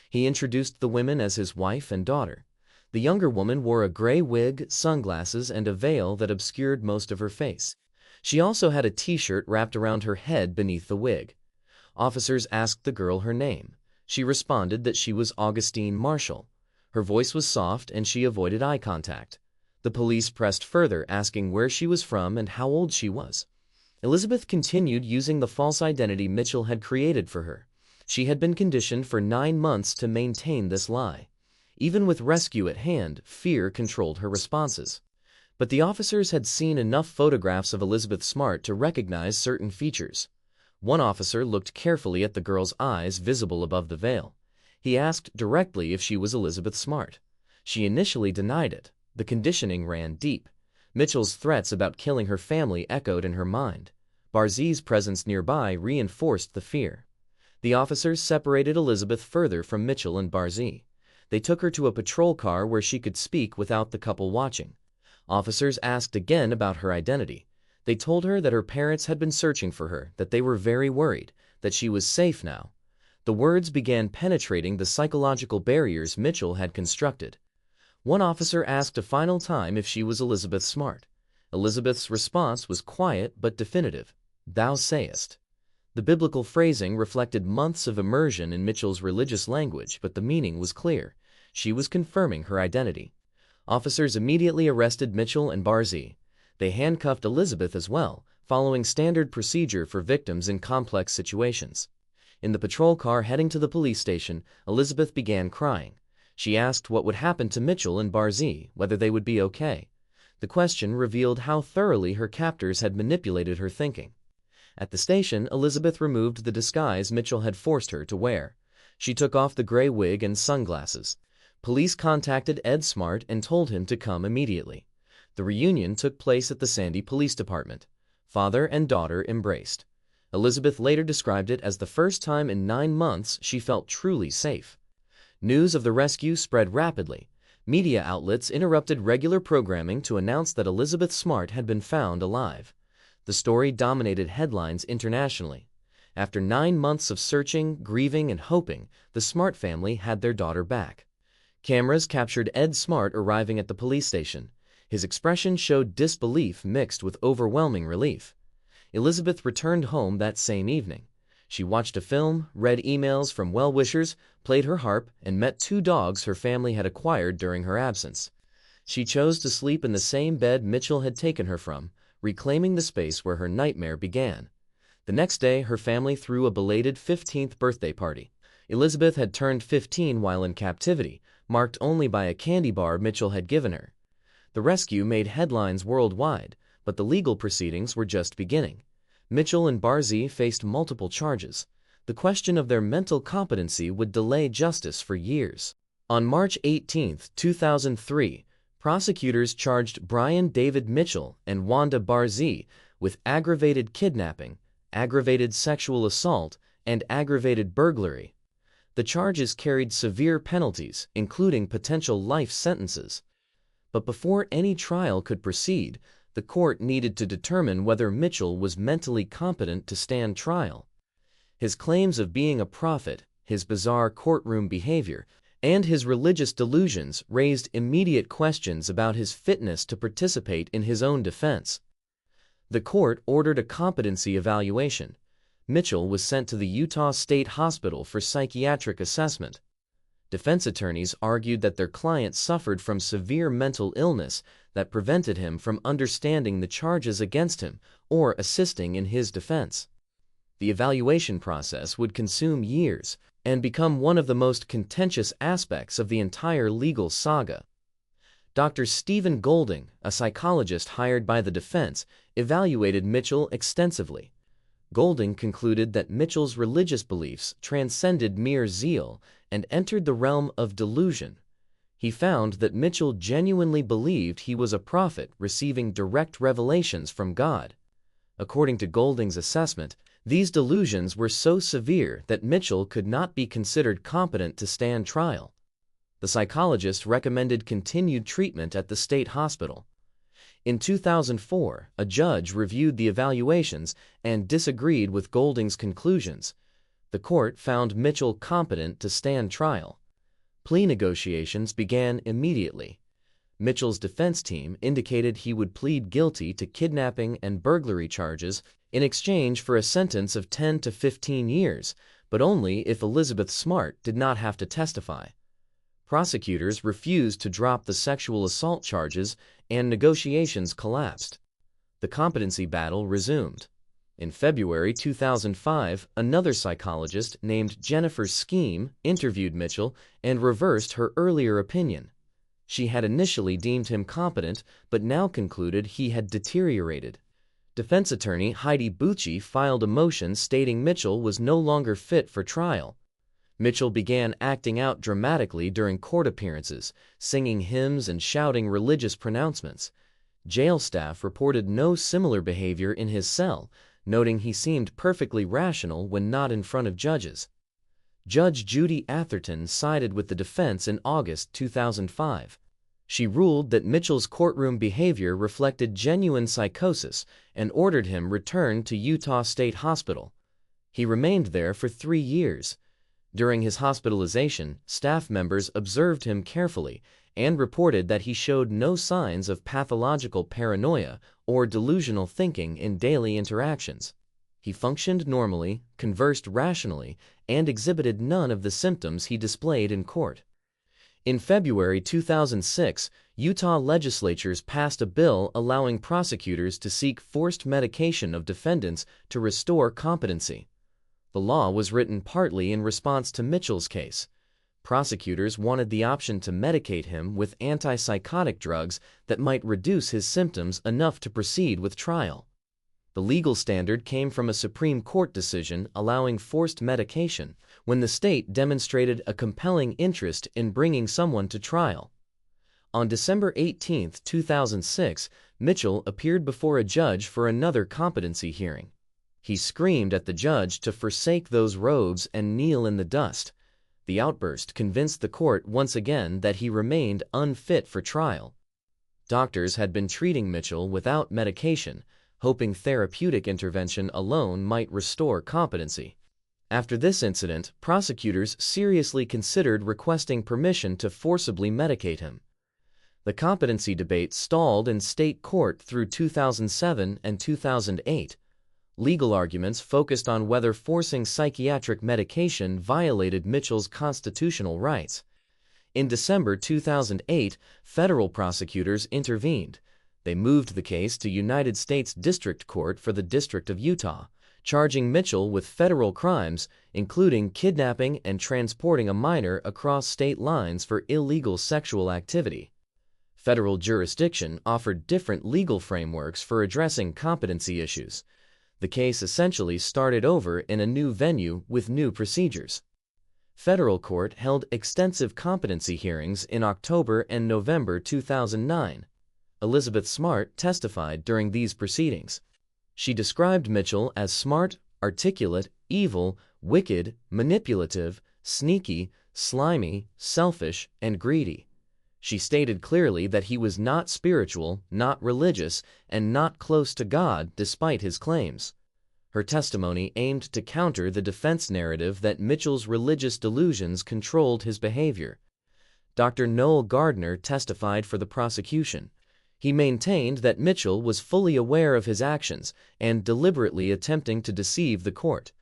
He introduced the women as his wife and daughter. The younger woman wore a gray wig, sunglasses, and a veil that obscured most of her face. She also had a t-shirt wrapped around her head beneath the wig. Officers asked the girl her name. She responded that she was Augustine Marshall. Her voice was soft and she avoided eye contact. The police pressed further, asking where she was from and how old she was. Elizabeth continued using the false identity Mitchell had created for her. She had been conditioned for 9 months to maintain this lie. Even with rescue at hand, fear controlled her responses. But the officers had seen enough photographs of Elizabeth Smart to recognize certain features. One officer looked carefully at the girl's eyes visible above the veil. He asked directly if she was Elizabeth Smart. She initially denied it. The conditioning ran deep. Mitchell's threats about killing her family echoed in her mind. Barzee's presence nearby reinforced the fear. The officers separated Elizabeth further from Mitchell and Barzee. They took her to a patrol car where she could speak without the couple watching. Officers asked again about her identity. They told her that her parents had been searching for her, that they were very worried, that she was safe now. The words began penetrating the psychological barriers Mitchell had constructed. One officer asked a final time if she was Elizabeth Smart. Elizabeth's response was quiet but definitive. "Thou sayest." The biblical phrasing reflected months of immersion in Mitchell's religious language, but the meaning was clear. She was confirming her identity. Officers immediately arrested Mitchell and Barzee. They handcuffed Elizabeth as well, following standard procedure for victims in complex situations. In the patrol car heading to the police station, Elizabeth began crying. She asked what would happen to Mitchell and Barzee, whether they would be okay. The question revealed how thoroughly her captors had manipulated her thinking. At the station, Elizabeth removed the disguise Mitchell had forced her to wear. She took off the gray wig and sunglasses. Police contacted Ed Smart and told him to come immediately. The reunion took place at the Sandy Police Department. Father and daughter embraced. Elizabeth later described it as the first time in 9 months she felt truly safe. News of the rescue spread rapidly. Media outlets interrupted regular programming to announce that Elizabeth Smart had been found alive. The story dominated headlines internationally. After 9 months of searching, grieving, and hoping, the Smart family had their daughter back. Cameras captured Ed Smart arriving at the police station. His expression showed disbelief mixed with overwhelming relief. Elizabeth returned home that same evening. She watched a film, read emails from well-wishers, played her harp, and met 2 dogs her family had acquired during her absence. She chose to sleep in the same bed Mitchell had taken her from, reclaiming the space where her nightmare began. The next day, her family threw a belated 15th birthday party. Elizabeth had turned 15 while in captivity, marked only by a candy bar Mitchell had given her. The rescue made headlines worldwide, but the legal proceedings were just beginning. Mitchell and Barzee faced multiple charges. The question of their mental competency would delay justice for years. On March 18, 2003, prosecutors charged Brian David Mitchell and Wanda Barzee with aggravated kidnapping, aggravated sexual assault, and aggravated burglary. The charges carried severe penalties, including potential life sentences. But before any trial could proceed, the court needed to determine whether Mitchell was mentally competent to stand trial. His claims of being a prophet, his bizarre courtroom behavior, and his religious delusions raised immediate questions about his fitness to participate in his own defense. The court ordered a competency evaluation. Mitchell was sent to the Utah State Hospital for psychiatric assessment. Defense attorneys argued that their client suffered from severe mental illness that prevented him from understanding the charges against him or assisting in his defense. The evaluation process would consume years and become one of the most contentious aspects of the entire legal saga. Dr. Stephen Golding, a psychologist hired by the defense, evaluated Mitchell extensively. Golding concluded that Mitchell's religious beliefs transcended mere zeal and entered the realm of delusion. He found that Mitchell genuinely believed he was a prophet receiving direct revelations from God. According to Golding's assessment, these delusions were so severe that Mitchell could not be considered competent to stand trial. The psychologist recommended continued treatment at the state hospital. In 2004, a judge reviewed the evaluations and disagreed with Golding's conclusions. The court found Mitchell competent to stand trial. Plea negotiations began immediately. Mitchell's defense team indicated he would plead guilty to kidnapping and burglary charges in exchange for a sentence of 10 to 15 years, but only if Elizabeth Smart did not have to testify. Prosecutors refused to drop the sexual assault charges, and negotiations collapsed. The competency battle resumed. In February 2005, another psychologist named Jennifer Scheme interviewed Mitchell and reversed her earlier opinion. She had initially deemed him competent, but now concluded he had deteriorated. Defense attorney Heidi Bucci filed a motion stating Mitchell was no longer fit for trial. Mitchell began acting out dramatically during court appearances, singing hymns and shouting religious pronouncements. Jail staff reported no similar behavior in his cell, noting he seemed perfectly rational when not in front of judges. Judge Judy Atherton sided with the defense in August 2005. She ruled that Mitchell's courtroom behavior reflected genuine psychosis and ordered him returned to Utah State Hospital. He remained there for 3 years. During his hospitalization, staff members observed him carefully and reported that he showed no signs of pathological paranoia or delusional thinking in daily interactions. He functioned normally, conversed rationally, and exhibited none of the symptoms he displayed in court. In February 2006, Utah legislatures passed a bill allowing prosecutors to seek forced medication of defendants to restore competency. The law was written partly in response to Mitchell's case. Prosecutors wanted the option to medicate him with antipsychotic drugs that might reduce his symptoms enough to proceed with trial. The legal standard came from a Supreme Court decision allowing forced medication when the state demonstrated a compelling interest in bringing someone to trial. On December 18, 2006, Mitchell appeared before a judge for another competency hearing. He screamed at the judge to forsake those robes and kneel in the dust. The outburst convinced the court once again that he remained unfit for trial. Doctors had been treating Mitchell without medication, hoping therapeutic intervention alone might restore competency. After this incident, prosecutors seriously considered requesting permission to forcibly medicate him. The competency debate stalled in state court through 2007 and 2008. Legal arguments focused on whether forcing psychiatric medication violated Mitchell's constitutional rights. In December 2008, federal prosecutors intervened. They moved the case to United States District Court for the District of Utah, charging Mitchell with federal crimes, including kidnapping and transporting a minor across state lines for illegal sexual activity. Federal jurisdiction offered different legal frameworks for addressing competency issues. The case essentially started over in a new venue with new procedures. Federal court held extensive competency hearings in October and November 2009. Elizabeth Smart testified during these proceedings. She described Mitchell as smart, articulate, evil, wicked, manipulative, sneaky, slimy, selfish, and greedy. She stated clearly that he was not spiritual, not religious, and not close to God despite his claims. Her testimony aimed to counter the defense narrative that Mitchell's religious delusions controlled his behavior. Dr. Noel Gardner testified for the prosecution. He maintained that Mitchell was fully aware of his actions and deliberately attempting to deceive the court.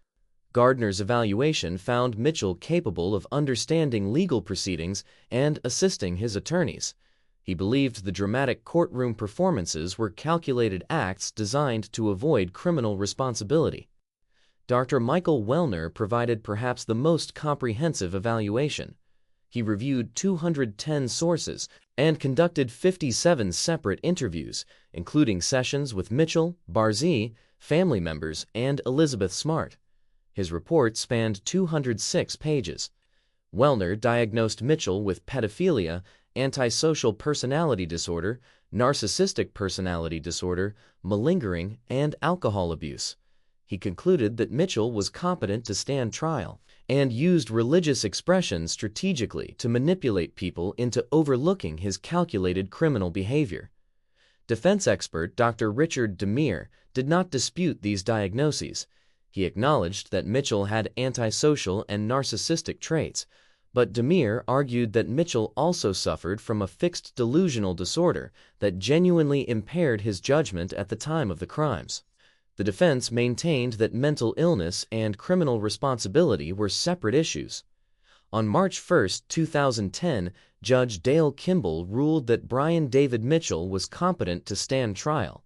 Gardner's evaluation found Mitchell capable of understanding legal proceedings and assisting his attorneys. He believed the dramatic courtroom performances were calculated acts designed to avoid criminal responsibility. Dr. Michael Wellner provided perhaps the most comprehensive evaluation. He reviewed 210 sources and conducted 57 separate interviews, including sessions with Mitchell, Barzee, family members, and Elizabeth Smart. His report spanned 206 pages. Wellner diagnosed Mitchell with pedophilia, antisocial personality disorder, narcissistic personality disorder, malingering, and alcohol abuse. He concluded that Mitchell was competent to stand trial and used religious expression strategically to manipulate people into overlooking his calculated criminal behavior. Defense expert Dr. Richard Ricci did not dispute these diagnoses. He acknowledged that Mitchell had antisocial and narcissistic traits, but Ricci argued that Mitchell also suffered from a fixed delusional disorder that genuinely impaired his judgment at the time of the crimes. The defense maintained that mental illness and criminal responsibility were separate issues. On March 1, 2010, Judge Dale Kimball ruled that Brian David Mitchell was competent to stand trial.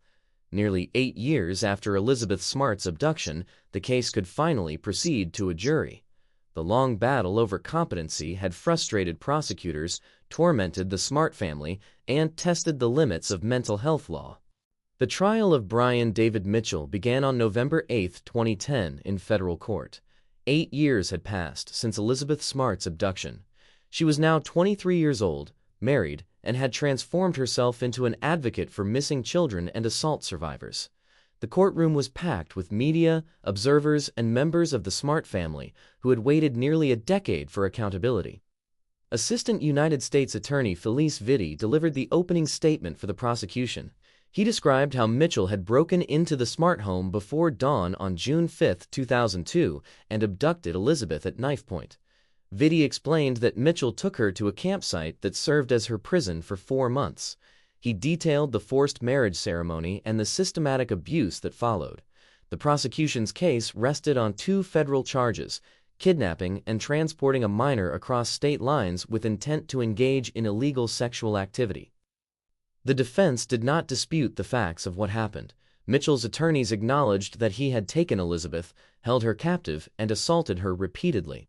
Nearly 8 years after Elizabeth Smart's abduction, the case could finally proceed to a jury. The long battle over competency had frustrated prosecutors, tormented the Smart family, and tested the limits of mental health law. The trial of Brian David Mitchell began on November 8, 2010, in federal court. 8 years had passed since Elizabeth Smart's abduction. She was now 23 years old, married, and had transformed herself into an advocate for missing children and assault survivors. The courtroom was packed with media, observers, and members of the Smart family who had waited nearly a decade for accountability. Assistant United States Attorney Felice Vitti delivered the opening statement for the prosecution. He described how Mitchell had broken into the Smart home before dawn on June 5, 2002, and abducted Elizabeth at knifepoint. Vitti explained that Mitchell took her to a campsite that served as her prison for 4 months. He detailed the forced marriage ceremony and the systematic abuse that followed. The prosecution's case rested on 2 federal charges: kidnapping and transporting a minor across state lines with intent to engage in illegal sexual activity. The defense did not dispute the facts of what happened. Mitchell's attorneys acknowledged that he had taken Elizabeth, held her captive, and assaulted her repeatedly.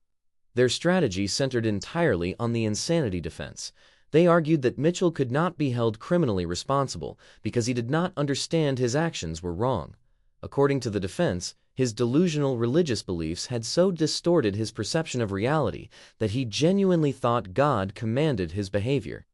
Their strategy centered entirely on the insanity defense. They argued that Mitchell could not be held criminally responsible because he did not understand his actions were wrong. According to the defense, his delusional religious beliefs had so distorted his perception of reality that he genuinely thought God commanded his behavior.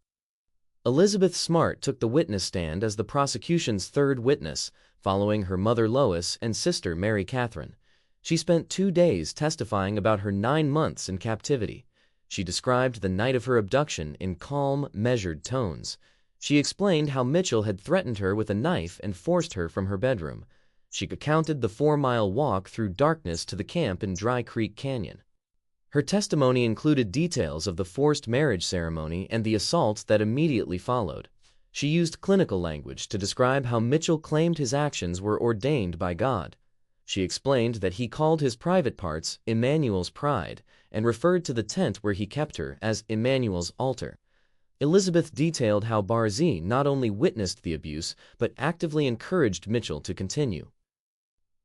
Elizabeth Smart took the witness stand as the prosecution's third witness, following her mother Lois and sister Mary Katherine. She spent 2 days testifying about her 9 months in captivity. She described the night of her abduction in calm, measured tones. She explained how Mitchell had threatened her with a knife and forced her from her bedroom. She recounted the 4-mile walk through darkness to the camp in Dry Creek Canyon. Her testimony included details of the forced marriage ceremony and the assault that immediately followed. She used clinical language to describe how Mitchell claimed his actions were ordained by God. She explained that he called his private parts Immanuel's pride and referred to the tent where he kept her as Immanuel's altar. Elizabeth detailed how Barzee not only witnessed the abuse but actively encouraged Mitchell to continue.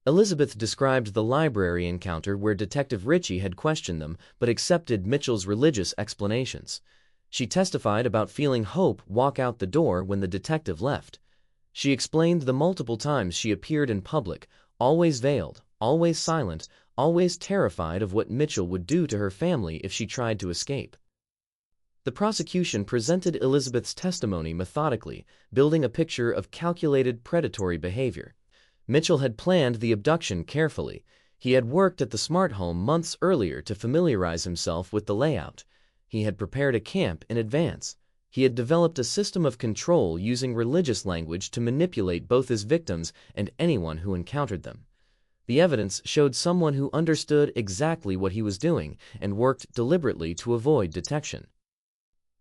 Elizabeth described the library encounter where Detective Ricci had questioned them but accepted Mitchell's religious explanations. She testified about feeling hope walk out the door when the detective left. She explained the multiple times she appeared in public, always veiled, always silent, always terrified of what Mitchell would do to her family if she tried to escape. The prosecution presented Elizabeth's testimony methodically, building a picture of calculated predatory behavior. Mitchell had planned the abduction carefully. He had worked at the Smart home months earlier to familiarize himself with the layout. He had prepared a camp in advance. He had developed a system of control using religious language to manipulate both his victims and anyone who encountered them. The evidence showed someone who understood exactly what he was doing and worked deliberately to avoid detection.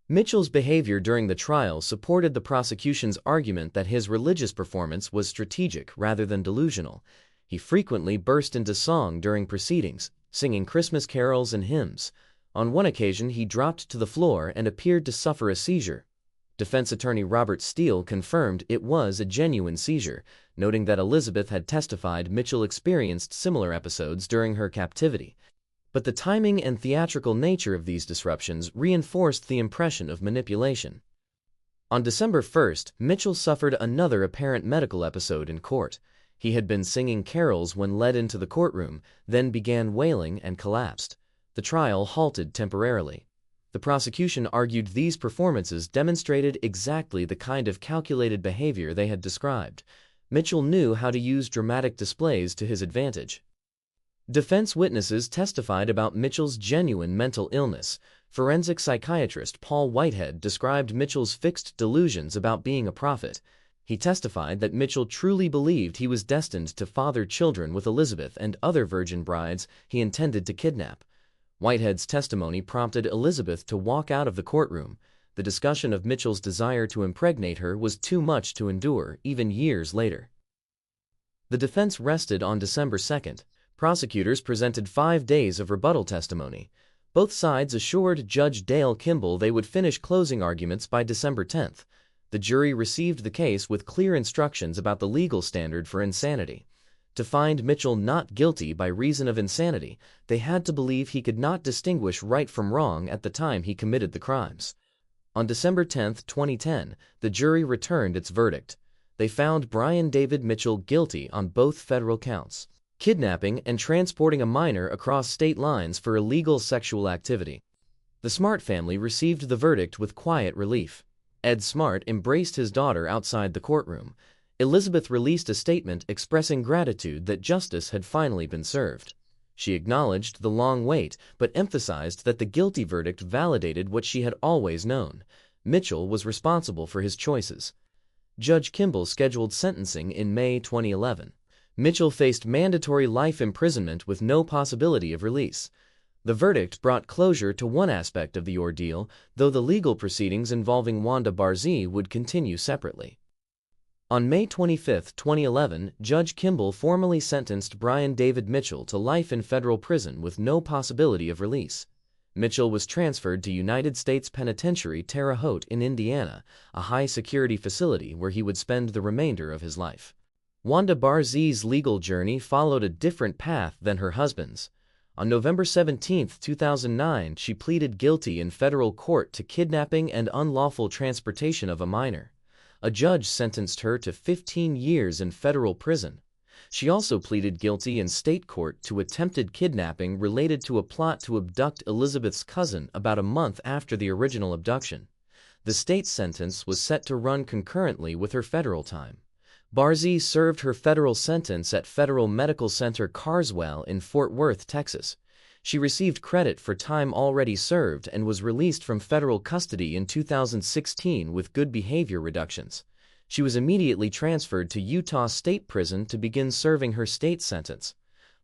Mitchell's behavior during the trial supported the prosecution's argument that his religious performance was strategic rather than delusional. He frequently burst into song during proceedings, singing Christmas carols and hymns. On one occasion, he dropped to the floor and appeared to suffer a seizure. Defense attorney Robert Steele confirmed it was a genuine seizure, noting that Elizabeth had testified Mitchell experienced similar episodes during her captivity. But the timing and theatrical nature of these disruptions reinforced the impression of manipulation. On December 1st, Mitchell suffered another apparent medical episode in court. He had been singing carols when led into the courtroom, then began wailing and collapsed. The trial halted temporarily. The prosecution argued these performances demonstrated exactly the kind of calculated behavior they had described. Mitchell knew how to use dramatic displays to his advantage. Defense witnesses testified about Mitchell's genuine mental illness. Forensic psychiatrist Paul Whitehead described Mitchell's fixed delusions about being a prophet. He testified that Mitchell truly believed he was destined to father children with Elizabeth and other virgin brides he intended to kidnap. Whitehead's testimony prompted Elizabeth to walk out of the courtroom. The discussion of Mitchell's desire to impregnate her was too much to endure, even years later. The defense rested on December 2nd. Prosecutors presented 5 days of rebuttal testimony. Both sides assured Judge Dale Kimball they would finish closing arguments by December 10th. The jury received the case with clear instructions about the legal standard for insanity. To find Mitchell not guilty by reason of insanity, they had to believe he could not distinguish right from wrong at the time he committed the crimes. On December 10, 2010, the jury returned its verdict. They found Brian David Mitchell guilty on both federal counts: kidnapping and transporting a minor across state lines for illegal sexual activity. The Smart family received the verdict with quiet relief. Ed Smart embraced his daughter outside the courtroom. Elizabeth released a statement expressing gratitude that justice had finally been served. She acknowledged the long wait, but emphasized that the guilty verdict validated what she had always known: Mitchell was responsible for his choices. Judge Kimball scheduled sentencing in May 2011. Mitchell faced mandatory life imprisonment with no possibility of release. The verdict brought closure to one aspect of the ordeal, though the legal proceedings involving Wanda Barzee would continue separately. On May 25, 2011, Judge Kimball formally sentenced Brian David Mitchell to life in federal prison with no possibility of release. Mitchell was transferred to United States Penitentiary Terre Haute in Indiana, a high-security facility where he would spend the remainder of his life. Wanda Barzee's legal journey followed a different path than her husband's. On November 17, 2009, she pleaded guilty in federal court to kidnapping and unlawful transportation of a minor. A judge sentenced her to 15 years in federal prison. She also pleaded guilty in state court to attempted kidnapping related to a plot to abduct Elizabeth's cousin about a month after the original abduction. The state sentence was set to run concurrently with her federal time. Barzee served her federal sentence at Federal Medical Center Carswell in Fort Worth, Texas. She received credit for time already served and was released from federal custody in 2016 with good behavior reductions. She was immediately transferred to Utah State Prison to begin serving her state sentence.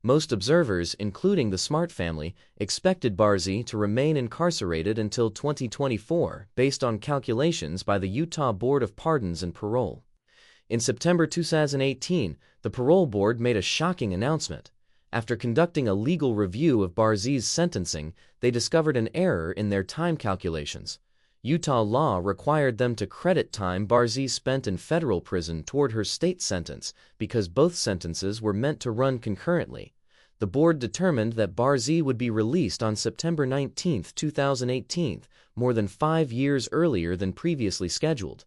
Most observers, including the Smart family, expected Barzee to remain incarcerated until 2024 based on calculations by the Utah Board of Pardons and Parole. In September 2018, the Parole Board made a shocking announcement. After conducting a legal review of Barzee's sentencing, they discovered an error in their time calculations. Utah law required them to credit time Barzee spent in federal prison toward her state sentence because both sentences were meant to run concurrently. The board determined that Barzee would be released on September 19, 2018, more than 5 years earlier than previously scheduled.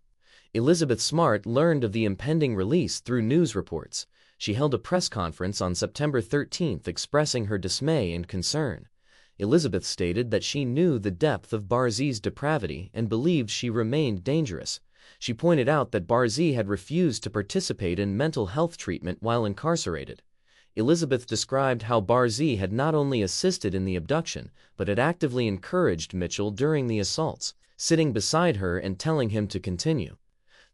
Elizabeth Smart learned of the impending release through news reports. She held a press conference on September 13 expressing her dismay and concern. Elizabeth stated that she knew the depth of Barzee's depravity and believed she remained dangerous. She pointed out that Barzee had refused to participate in mental health treatment while incarcerated. Elizabeth described how Barzee had not only assisted in the abduction, but had actively encouraged Mitchell during the assaults, sitting beside her and telling him to continue.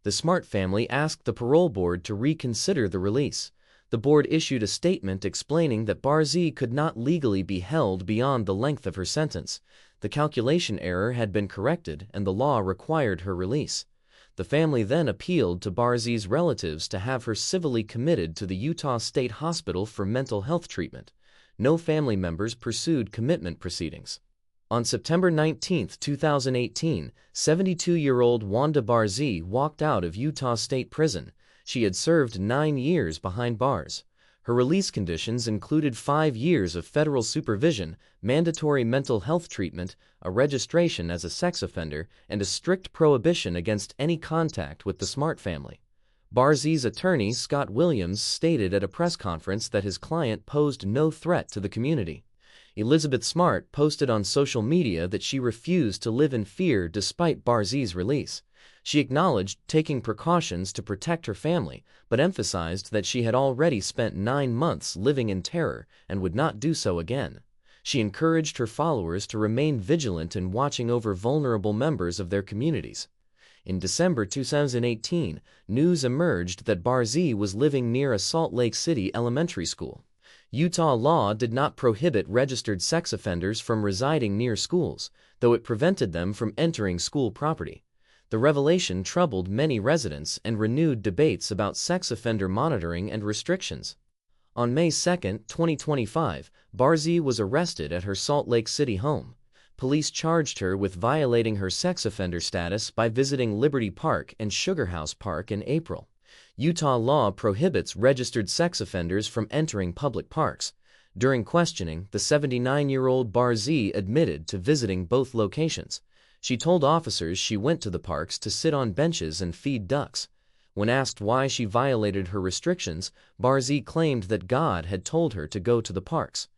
The Smart family asked the parole board to reconsider the release. The board issued a statement explaining that Barzee could not legally be held beyond the length of her sentence. The calculation error had been corrected and the law required her release. The family then appealed to Barzee's relatives to have her civilly committed to the Utah State Hospital for mental health treatment. No family members pursued commitment proceedings. On September 19, 2018, 72-year-old Wanda Barzee walked out of Utah State Prison. She had served 9 years behind bars. Her release conditions included 5 years of federal supervision, mandatory mental health treatment, a registration as a sex offender, and a strict prohibition against any contact with the Smart family. Barzee's attorney, Scott Williams, stated at a press conference that his client posed no threat to the community. Elizabeth Smart posted on social media that she refused to live in fear despite Barzee's release. She acknowledged taking precautions to protect her family, but emphasized that she had already spent 9 months living in terror and would not do so again. She encouraged her followers to remain vigilant in watching over vulnerable members of their communities. In December 2018, news emerged that Barzee was living near a Salt Lake City elementary school. Utah law did not prohibit registered sex offenders from residing near schools, though it prevented them from entering school property. The revelation troubled many residents and renewed debates about sex offender monitoring and restrictions. On May 2, 2025, Barzee was arrested at her Salt Lake City home. Police charged her with violating her sex offender status by visiting Liberty Park and Sugar House Park in April. Utah law prohibits registered sex offenders from entering public parks. During questioning, the 79-year-old Barzee admitted to visiting both locations. She told officers she went to the parks to sit on benches and feed ducks. When asked why she violated her restrictions, Barzee claimed that God had told her to go to the parks.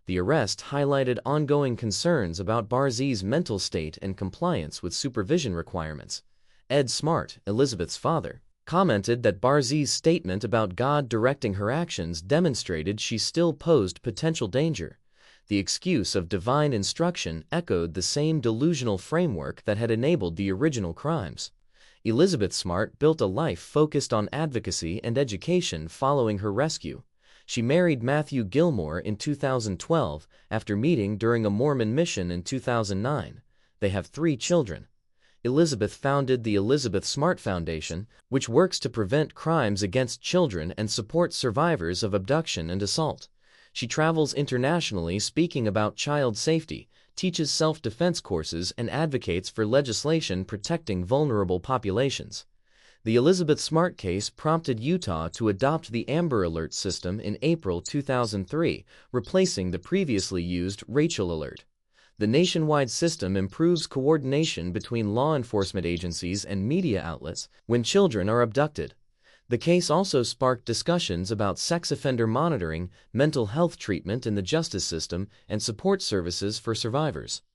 The arrest highlighted ongoing concerns about Barzee's mental state and compliance with supervision requirements. Ed Smart, Elizabeth's father, commented that Barzee's statement about God directing her actions demonstrated she still posed potential danger. The excuse of divine instruction echoed the same delusional framework that had enabled the original crimes. Elizabeth Smart built a life focused on advocacy and education following her rescue. She married Matthew Gilmore in 2012 after meeting during a Mormon mission in 2009. They have 3 children. Elizabeth founded the Elizabeth Smart Foundation, which works to prevent crimes against children and support survivors of abduction and assault. She travels internationally speaking about child safety, teaches self-defense courses, and advocates for legislation protecting vulnerable populations. The Elizabeth Smart case prompted Utah to adopt the Amber Alert system in April 2003, replacing the previously used Rachel Alert. The nationwide system improves coordination between law enforcement agencies and media outlets when children are abducted. The case also sparked discussions about sex offender monitoring, mental health treatment in the justice system, and support services for survivors.